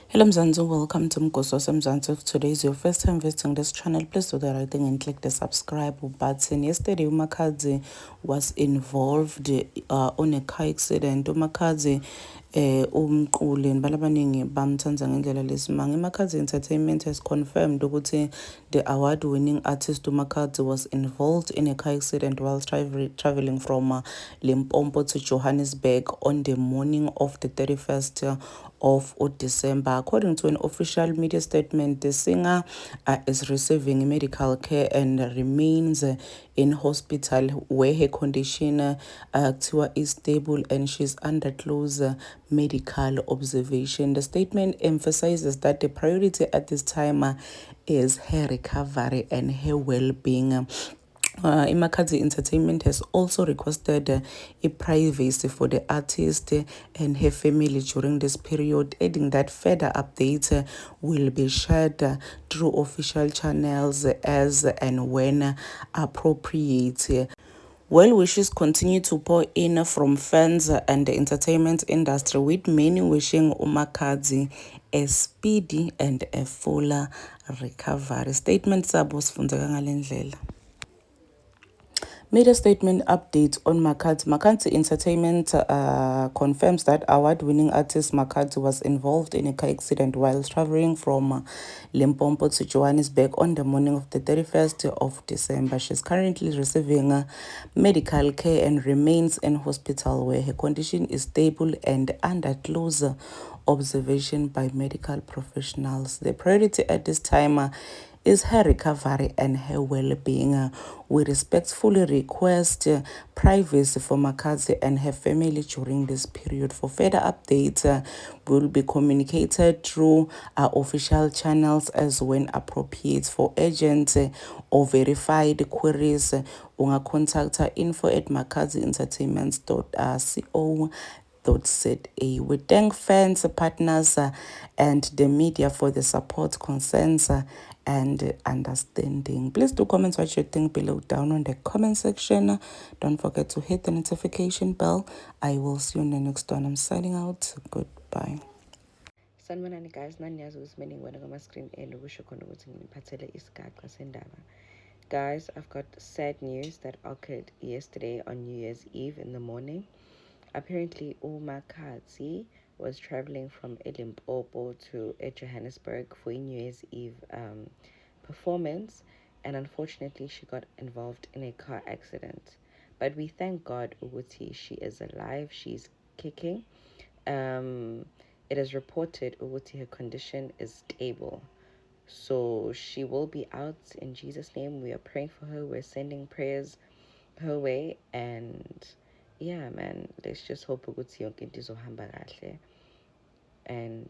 Hello Mzansi, welcome to Mgoso Mzansi. If today is your first time visiting this channel, please do the right thing and click the subscribe button. Yesterday, Umakadzi was involved on a car accident. Umakadzi umquli nibalabaningi bamthanza ngendlela lesimanga. Umakadzi Entertainment has confirmed ukuthi the award-winning artist Umakadzi was involved in a car accident while traveling from Limpopo to Johannesburg on the morning of the 31st of December. According to an official media statement, the singer is receiving medical care and remains in hospital where her condition is stable and she's under close medical observation. The statement emphasizes that the priority at this time is her recovery and her well-being. Imakadzi Entertainment has also requested a privacy for the artist and her family during this period, adding that further updates will be shared through official channels as and when appropriate. Well wishes continue to pour in from fans and the entertainment industry, with many wishing Umakadzi a speedy and a fuller recovery. Statement sabo sifundeka ngalendlela. Media statement update on Makadzi. Makadzi Entertainment confirms that award-winning artist Makadzi was involved in a car accident while traveling from Limpopo to Johannesburg on the morning of the 31st of December. She's currently receiving medical care and remains in hospital where her condition is stable and under close observation by medical professionals. The priority at this time is her recovery and her well-being. We respectfully request privacy for Makadzi and her family during this period. For further updates, will be communicated through our official channels as when appropriate. For urgent or verified queries, unga contact info@makadzientertainments.co. We thank fans, partners, and the media for the support, concerns, and understanding. Please do comment what you think below down on the comment section. Don't forget to hit the notification bell. I will see you in the next one. I'm signing out. Goodbye. Sanibonani guys, naniyazi ukuthi mina ngibona kuma-screen kusho khona ukuthi ngiphathele isigaxa sendaba. Guys, I've got sad news that occurred yesterday on New Year's Eve in the morning. Apparently, Umakadzi was traveling from Limpopo to Johannesburg for a New Year's Eve performance, and unfortunately, she got involved in a car accident. But we thank God, Uguti, she is alive, she's kicking. It is reported Uguti, her condition is stable. So she will be out in Jesus' name. We are praying for her. We're sending prayers her way. And yeah, man, let's just hope Uguti yonke into izohamba kahle. And